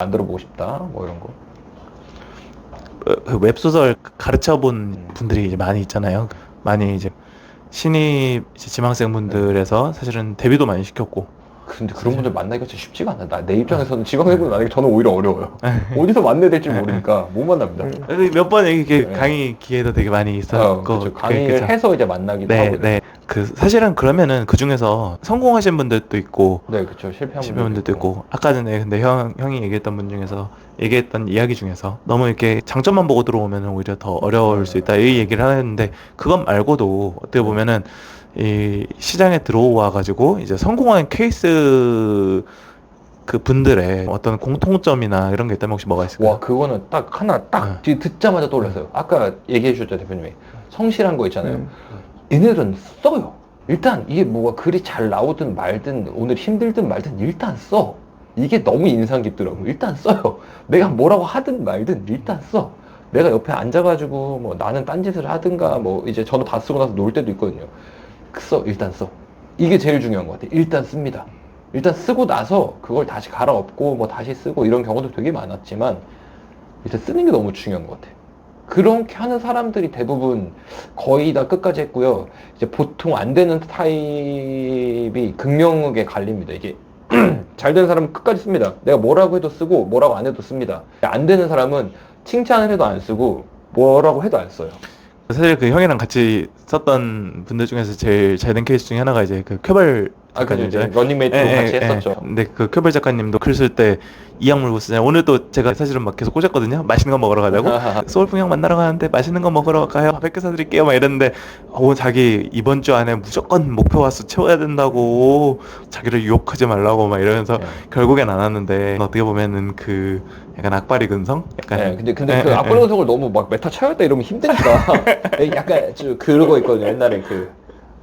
안 들어보고 싶다 뭐 이런 거. 그 웹소설 가르쳐본 분들이 이제 많이 있잖아요. 많이 이제 신입 이제 지망생 분들에서 사실은 데뷔도 많이 시켰고. 근데 그런 분들 만나기가 진짜 쉽지가 않아. 내 입장에서는 지방생분 만나기 저는 오히려 어려워요. 어디서 만나야 될지 모르니까 못 만납니다. 몇 번 이렇게 네. 강의 기회도 되게 많이 있었고. 그렇죠. 강의를 그쵸. 해서 이제 만나기도 네, 하고. 네. 그 사실은 그러면은 그 중에서 성공하신 분들도 있고 네, 그렇죠. 실패한 분들도 있고. 아까 전에 근데 형이 얘기했던 분 중에서 얘기했던 이야기 중에서 너무 이렇게 장점만 보고 들어오면 오히려 더 어려울 수 있다 이 얘기를 하는데, 그것 말고도 어떻게 보면은 이 시장에 들어와 가지고 이제 성공한 케이스 그 분들의 어떤 공통점이나 이런 게 있다면 혹시 뭐가 있을까요? 와, 그거는 딱 하나 딱 듣자마자 떠올랐어요. 아까 얘기해 주셨죠, 대표님이. 성실한 거 있잖아요. 얘네들은 써요. 일단 이게 뭐가 글이 잘 나오든 말든 오늘 힘들든 말든 일단 써. 이게 너무 인상 깊더라고. 일단 써요. 내가 뭐라고 하든 말든 일단 써. 내가 옆에 앉아가지고 뭐 나는 딴짓을 하든가 뭐 이제 저는 다 쓰고 나서 놀 때도 있거든요. 일단 써. 이게 제일 중요한 것 같아. 일단 씁니다. 일단 쓰고 나서 그걸 다시 갈아엎고 뭐 다시 쓰고 이런 경우도 되게 많았지만 일단 쓰는 게 너무 중요한 것 같아. 그렇게 하는 사람들이 대부분 거의 다 끝까지 했고요. 이제 보통 안 되는 타입이 극명하게 갈립니다. 이게 잘 되는 사람은 끝까지 씁니다. 내가 뭐라고 해도 쓰고 뭐라고 안 해도 씁니다. 안 되는 사람은 칭찬을 해도 안 쓰고 뭐라고 해도 안 써요. 사실 그 형이랑 같이 썼던 분들 중에서 제일 잘 된 케이스 중에 하나가 이제 그 큐벌 작가님이죠. 러닝메이트로 같이 했었죠. 근데 그 큐벌 작가님도 글 쓸 때 이악 물고 쓰잖아요. 오늘도 제가 사실은 막 계속 꼬셨거든요. 맛있는 거 먹으러 가자고. 소울풍 형 만나러 가는데 맛있는 거 먹으러 가요. 100개 사드릴게요. 막 이랬는데 자기 이번 주 안에 무조건 목표 화수 채워야 된다고 자기를 유혹하지 말라고 막 이러면서 결국엔 안 왔는데, 어떻게 보면은 그 약간 악바리 근성? 약간 근데 그 악벌 근성을 너무 막 메타 채웠다 이러면 힘드니까 약간 좀 그러고 있거든요. 옛날에 그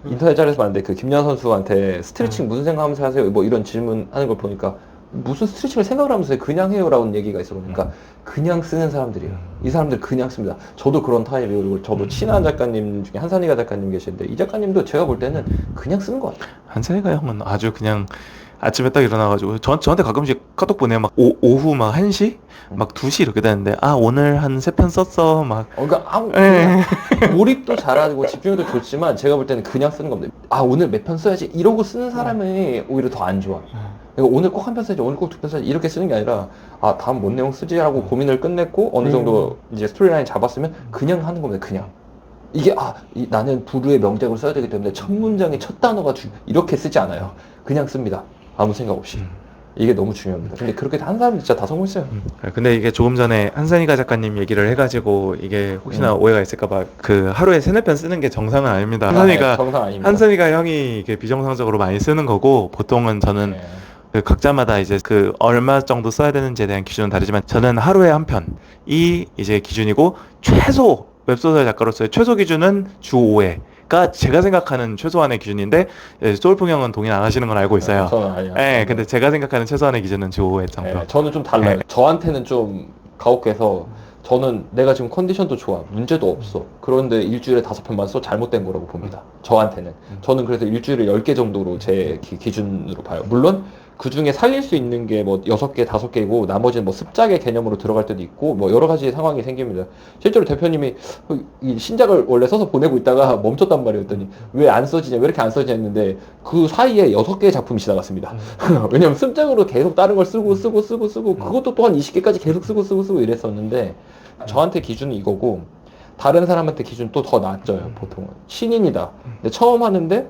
인터넷 자료에서 봤는데 그 김연 선수한테 스트레칭 무슨 생각하면서 하세요? 뭐 이런 질문 하는 걸 보니까 무슨 스트레칭을 생각을 하면서 그냥 해요라는 얘기가 있어. 그러니까 그냥 쓰는 사람들이에요. 이 사람들 그냥 씁니다. 저도 그런 타입이에요. 그리고 저도 친한 작가님 중에 한산이가 작가님 계시는데 이 작가님도 제가 볼 때는 그냥 쓰는 것 같아요. 한산이가 형은 아주 그냥 아침에 딱 일어나가지고 저한테 가끔씩 카톡 보내요. 막 오후 막 1시? 막 2시 이렇게 되는데, 오늘 한 3편 썼어. 막. 그러니까 그냥 몰입도 잘하고 집중력도 좋지만 제가 볼 때는 그냥 쓰는 겁니다. 오늘 몇 편 써야지 이러고 쓰는 사람이 오히려 더 안 좋아. 그러니까 오늘 꼭 한 편 써야지, 오늘 꼭 2편 써야지 이렇게 쓰는 게 아니라 다음 뭔 내용 쓰지 하고 고민을 끝냈고 어느 정도 이제 스토리라인 잡았으면 그냥 하는 겁니다. 그냥. 이게 나는 부르의 명작을 써야 되기 때문에 첫 문장의 첫 단어가 이렇게 쓰지 않아요. 그냥 씁니다. 아무 생각 없이. 이게 너무 중요합니다. 근데 그렇게 한 사람이 진짜 다 성공했어요. 근데 이게 조금 전에 한산이가 작가님 얘기를 해가지고 이게 혹시나 오해가 있을까봐, 그 하루에 3-4편 쓰는 게 정상은 아닙니다. 정상 아닙니다. 한산이가 형이 이게 비정상적으로 많이 쓰는 거고, 보통은 저는 그 각자마다 이제 그 얼마 정도 써야 되는지에 대한 기준은 다르지만, 저는 하루에 한 편이 이제 기준이고, 최소 웹소설 작가로서의 최소 기준은 주 5회가 제가 생각하는 최소한의 기준인데, 소울풍 형은 동의 안 하시는 건 알고 있어요. 저는 아니요. 근데 제가 생각하는 최소한의 기준은 주 5회 정도. 저는 좀 달라요. 저한테는 좀 가혹해서 저는 내가 지금 컨디션도 좋아, 문제도 없어. 그런데 일주일에 5편만 써, 잘못된 거라고 봅니다. 저한테는. 저는 그래서 일주일에 10개 정도로 제 기준으로 봐요. 물론 그 중에 살릴 수 있는 게 뭐 6개, 5개고 나머지는 뭐 습작의 개념으로 들어갈 때도 있고 뭐 여러 가지 상황이 생깁니다. 실제로 대표님이 이 신작을 원래 써서 보내고 있다가 멈췄단 말이었더니 왜 안 써지냐, 왜 이렇게 안 써지냐 했는데 그 사이에 6개의 작품이 지나갔습니다. 왜냐면 습작으로 계속 다른 걸 쓰고 그것도 또한 20개까지 계속 쓰고 이랬었는데, 저한테 기준은 이거고 다른 사람한테 기준 또 더 낮아요. 보통은 신인이다. 근데 처음 하는데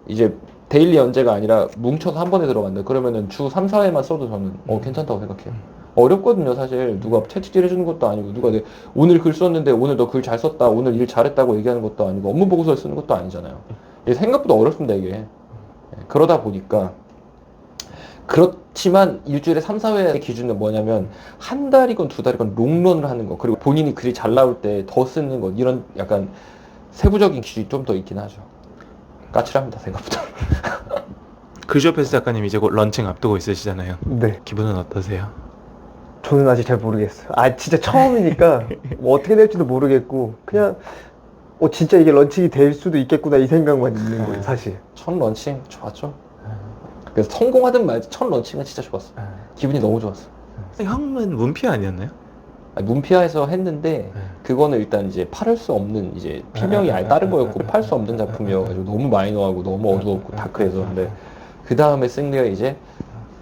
이제 데일리 연재가 아니라 뭉쳐서 한 번에 들어간다. 그러면은 주 3, 4회만 써도 저는 괜찮다고 생각해요. 어렵거든요, 사실. 누가 채찍질 해주는 것도 아니고, 누가 오늘 글 썼는데 오늘 너 글 잘 썼다, 오늘 일 잘했다고 얘기하는 것도 아니고, 업무 보고서 쓰는 것도 아니잖아요. 이게 생각보다 어렵습니다, 이게. 그러다 보니까. 그렇지만 일주일에 3, 4회의 기준은 뭐냐면 한 달이건 2달이건 롱런을 하는 거, 그리고 본인이 글이 잘 나올 때 더 쓰는 것, 이런 약간 세부적인 기준이 좀 더 있긴 하죠. 까칠합니다, 생각보다. 그쇼페스 작가님 이제 곧 런칭 앞두고 있으시잖아요. 네. 기분은 어떠세요? 저는 아직 잘 모르겠어요. 진짜 처음이니까 뭐 어떻게 될지도 모르겠고, 그냥 진짜 이게 런칭이 될 수도 있겠구나 이 생각만 있는 거예요, 사실. 첫 런칭 좋았죠. 그래서 성공하든 말든 첫 런칭은 진짜 좋았어. 기분이 너무 좋았어. 형은 문피 아니었나요? 아니, 문피아에서 했는데 네. 그거는 일단 이제 팔을 수 없는 이제 필명이 아예 다른 거였고 팔 수 없는 작품이어가지고 너무 마이너하고 너무 어두웠고 다크해서 근데 그 다음에 쓴 게 이제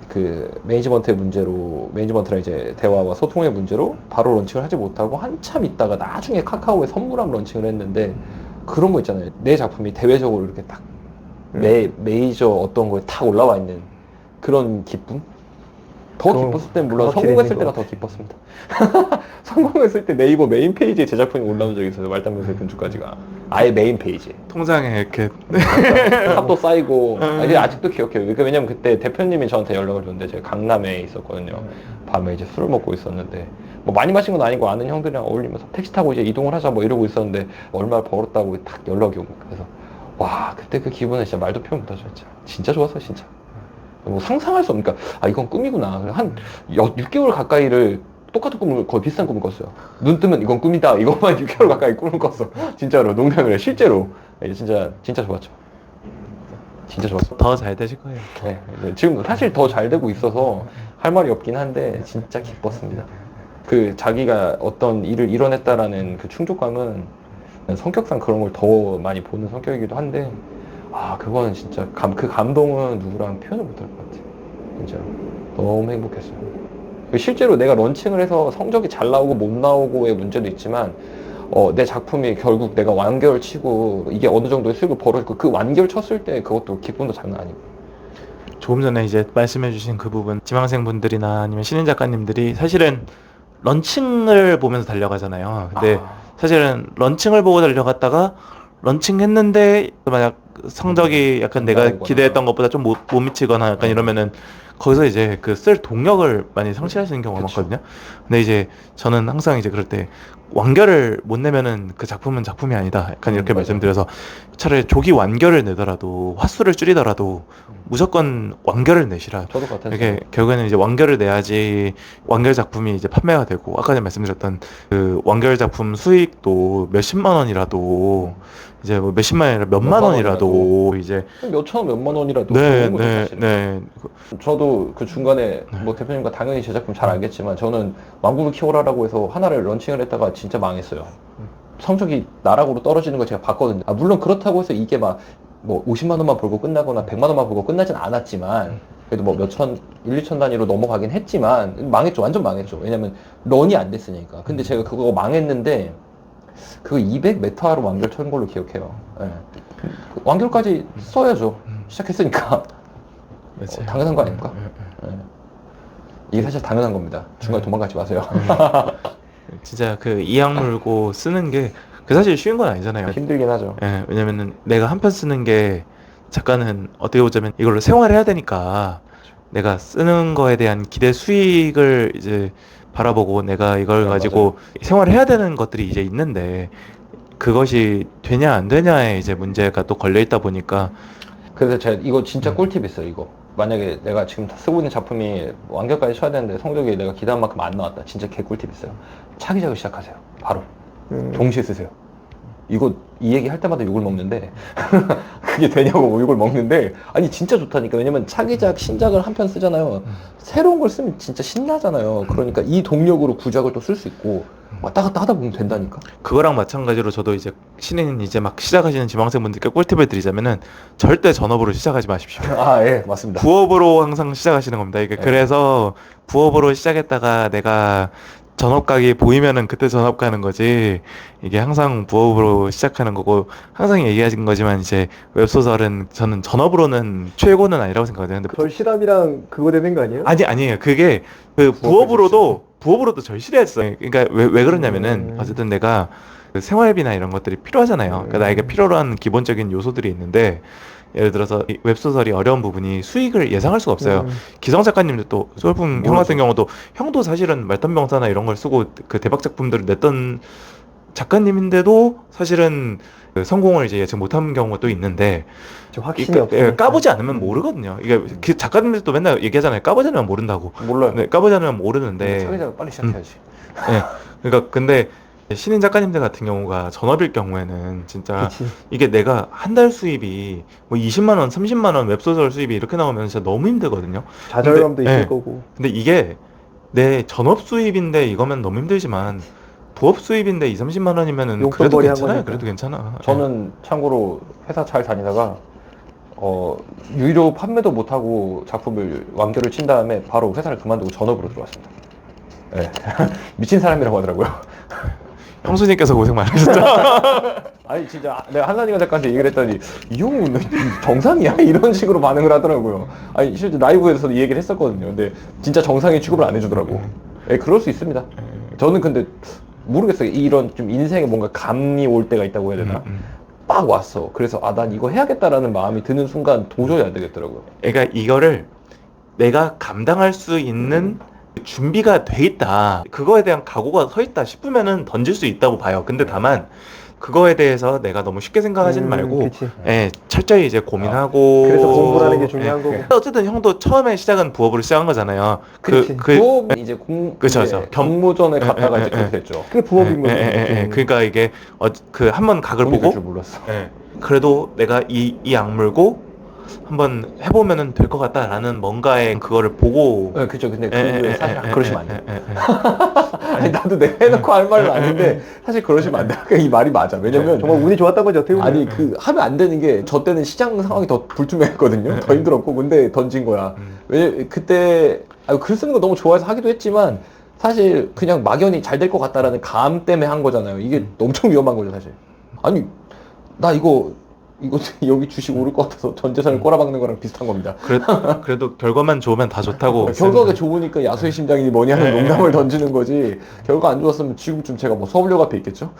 그 매니지먼트의 문제로 매니지먼트랑 이제 대화와 소통의 문제로 바로 런칭을 하지 못하고 한참 있다가 나중에 카카오에 선물함 런칭을 했는데 그런 거 있잖아요. 내 작품이 대외적으로 이렇게 딱 메이저 어떤 거에 탁 올라와 있는 그런 기쁨? 더 그거 기뻤을 땐 물론 확실히 성공했을 있는 때가 것 더 기뻤습니다. 성공했을 때 네이버 메인 페이지에 제 작품이 올라온 적이 있어요. 말단명수의 근주까지가 아예 메인 페이지에 통장에 이렇게 탑도 쌓이고 아니, 아직도 기억해요. 그러니까 왜냐면 그때 대표님이 저한테 연락을 줬는데 제가 강남에 있었거든요. 밤에 이제 술을 먹고 있었는데 뭐 많이 마신 건 아니고 아는 형들이랑 어울리면서 택시 타고 이제 이동을 하자 뭐 이러고 있었는데 얼마 벌었다고 딱 연락이 온 거예요. 그래서 와 그때 그 기분은 진짜 말도 표현 못하죠. 진짜 좋았어요 진짜. 뭐 상상할 수 없으니까 아 이건 꿈이구나. 한 6개월 가까이를 똑같은 꿈을 거의 비슷한 꿈을 꿨어요. 눈 뜨면 이건 꿈이다. 이것만 6개월 가까이 꿈을 꿨어. 진짜로 농담이래. 실제로 진짜 좋았죠. 진짜 좋았어. 더 잘 되실 거예요. 네, 지금 사실 더 잘 되고 있어서 할 말이 없긴 한데 진짜 기뻤습니다. 그 자기가 어떤 일을 이뤄냈다라는 그 충족감은 성격상 그런 걸 더 많이 보는 성격이기도 한데 아 그거는 진짜 그 감동은 누구랑 표현을 못할 것 같아요. 진짜로 너무 행복했어요. 실제로 내가 런칭을 해서 성적이 잘 나오고 못 나오고의 문제도 있지만 내 작품이 결국 내가 완결 치고 이게 어느 정도의 수익을 벌어지고 그 완결 쳤을 때 그것도 기쁨도 장난 아니고. 조금 전에 이제 말씀해주신 그 부분, 지망생분들이나 아니면 신인 작가님들이 사실은 런칭을 보면서 달려가잖아요. 근데 사실은 런칭을 보고 달려갔다가 런칭했는데 만약 성적이 약간 내가 나오거나. 기대했던 것보다 좀 못 미치거나 약간 이러면은 거기서 이제 그 쓸 동력을 많이 상실하시는 경우가 그쵸. 많거든요. 근데 이제 저는 항상 이제 그럴 때 완결을 못 내면은 그 작품은 작품이 아니다. 약간 이렇게 맞아요. 말씀드려서 차라리 조기 완결을 내더라도 화수를 줄이더라도 무조건 완결을 내시라. 저도 같아요. 이게 결국에는 이제 완결을 내야지 완결 작품이 이제 판매가 되고 아까 전에 말씀드렸던 그 완결 작품 수익도 몇십만 원이라도 이제 뭐 몇십만 원이라 몇만 원이라도 이제 몇천 원, 몇만 원이라도 네, 좋은 거죠, 네, 사실은. 네. 저도 그 중간에 뭐 대표님과 당연히 제 작품 잘 알겠지만 저는 왕국을 키워라라고 해서 하나를 런칭을 했다가 진짜 망했어요. 성적이 나락으로 떨어지는 걸 제가 봤거든요. 아, 물론 그렇다고 해서 이게 막 뭐 50만 원만 벌고 끝나거나 100만 원만 벌고 끝나진 않았지만 그래도 뭐 몇천, 1, 2천 단위로 넘어가긴 했지만 망했죠. 완전 망했죠. 왜냐면 런이 안 됐으니까. 근데 제가 그거 망했는데 그거 200m로 완결 친 걸로 기억해요. 예. 그 완결까지 써야죠. 시작했으니까. 당연한 거 아닙니까? 예. 이게 사실 당연한 겁니다. 중간에 도망가지 마세요. 진짜 그 이악 물고 쓰는 게 그 사실 쉬운 건 아니잖아요. 힘들긴 하죠. 예, 왜냐면은 내가 한 편 쓰는 게 작가는 어떻게 보자면 이걸로 생활해야 되니까 내가 쓰는 거에 대한 기대 수익을 이제 바라보고 내가 이걸 네, 가지고 생활해야 되는 것들이 이제 있는데 그것이 되냐 안 되냐에 이제 문제가 또 걸려 있다 보니까 그래서 제가 이거 진짜 꿀팁 있어요, 이거. 만약에 내가 지금 다 쓰고 있는 작품이 완결까지 쳐야 되는데 성적이 내가 기대한 만큼 안 나왔다. 진짜 개꿀팁 있어요. 차기작을 시작하세요. 바로. 동시에 쓰세요. 이거 이 얘기 할 때마다 욕을 먹는데 그게 되냐고 욕을 먹는데 아니 진짜 좋다니까. 왜냐면 차기작 신작을 한 편 쓰잖아요. 새로운 걸 쓰면 진짜 신나잖아요. 그러니까 이 동력으로 구작을 또 쓸 수 있고 왔다 갔다 하다 보면 된다니까. 그거랑 마찬가지로 저도 이제 신인 이제 막 시작하시는 지망생분들께 꿀팁을 드리자면은 절대 전업으로 시작하지 마십시오. 아, 예, 맞습니다. 부업으로 항상 시작하시는 겁니다. 이게 네. 그래서 부업으로 시작했다가 내가 전업 가기 보이면은 그때 전업 가는 거지. 이게 항상 부업으로 시작하는 거고 항상 얘기하신 거지만 이제 웹소설은 저는 전업으로는 최고는 아니라고 생각하거든요. 근데 절실함이랑 그거 되는 거 아니에요? 아니에요. 그게 그 부업으로도 절실했어요. 그러니까 왜 그러냐면은 어쨌든 내가 그 생활비나 이런 것들이 필요하잖아요. 그러니까 나에게 필요로 한 기본적인 요소들이 있는데 예를 들어서 이 웹소설이 어려운 부분이 수익을 예상할 수가 없어요. 기성 작가님도 또 소울풍 형 같은 경우도 형도 사실은 말단병사나 이런 걸 쓰고 그 대박 작품들을 냈던 작가님인데도 사실은 그 성공을 이제 예측 못한 경우가 또 있는데 확신이 없어요. 까보지 않으면 모르거든요. 이게 그 작가님들도 맨날 얘기하잖아요. 까보지 않으면 모른다고. 몰라요. 네, 까보지 않으면 모르는데. 차기작을 빨리 시작해야지. 네, 그러니까 근데 신인 작가님들 같은 경우가 전업일 경우에는 진짜 그치. 이게 내가 한 달 수입이 뭐 20만 원, 30만 원 웹소설 수입이 이렇게 나오면 진짜 너무 힘들거든요. 좌절감도 근데, 있을 예. 거고. 근데 이게 내 전업 수입인데 이거면 너무 힘들지만 부업 수입인데 2, 30만 원이면은 그래도 용돈벌이 한 괜찮아요. 거니까. 그래도 괜찮아. 저는 참고로 회사 잘 다니다가 유료 판매도 못하고 작품을 완결을 친 다음에 바로 회사를 그만두고 전업으로 들어왔습니다. 네. 미친 사람이라고 하더라고요. 형수님께서 고생 많으셨죠? 아니 진짜 내가 한산이가 작가한테 얘기를 했더니 이 형은 정상이야? 이런 식으로 반응을 하더라고요. 아니 실제 라이브에서도 이 얘기를 했었거든요. 근데 진짜 정상의 취급을 안 해주더라고. 예, 그럴 수 있습니다. 저는 근데 모르겠어요. 이런 좀 인생에 뭔가 감이 올 때가 있다고 해야 되나? 빡 왔어. 그래서 난 이거 해야겠다라는 마음이 드는 순간 도저히 안 되겠더라고요. 그러니까 이거를 내가 감당할 수 있는 준비가 돼 있다. 그거에 대한 각오가 서 있다 싶으면은 던질 수 있다고 봐요. 근데 다만 그거에 대해서 내가 너무 쉽게 생각하진 말고 그치. 예, 철저히 이제 고민하고 그래서 공부라는 게 중요한 거고. 어쨌든 형도 처음에 시작은 부업으로 시작한 거잖아요. 그치. 부업이 이제 그쵸. 경무전에 갔다가 이제 예. 그렇게 됐죠. 그게 부업인 거지. 그러니까 이게 그 한 번 각을 돈이 될 보고 줄 몰랐어. 그래도 내가 이 악물고 한번 해보면은 될 것 같다라는 뭔가의 그거를 보고 네, 그죠. 근데 그게 사실 그러시면 안 돼. 돼. 아니 나도 내가 해놓고 할 말은 아닌데 사실 그러시면 안 돼. 이 말이 맞아. 왜냐면 정말 운이 좋았던 거죠, 어떻게 보면. 아니 그 하면 안 되는 게 저 때는 시장 상황이 더 불투명했거든요. 더 힘들었고 근데 던진 거야. 왜냐면 그때 글 쓰는 거 너무 좋아해서 하기도 했지만 사실 그냥 막연히 잘 될 것 같다라는 감 때문에 한 거잖아요. 이게 엄청 위험한 거죠 사실. 아니 나 이거 여기 주식 오를 것 같아서 전 재산을 꼬라박는 거랑 비슷한 겁니다. 그래도 결과만 좋으면 다 좋다고. 결과가 좋으니까 야수의 심장이니 뭐니 하는 농담을 던지는 거지. 결과 안 좋았으면 지금쯤 제가 뭐 서울역 앞에 있겠죠?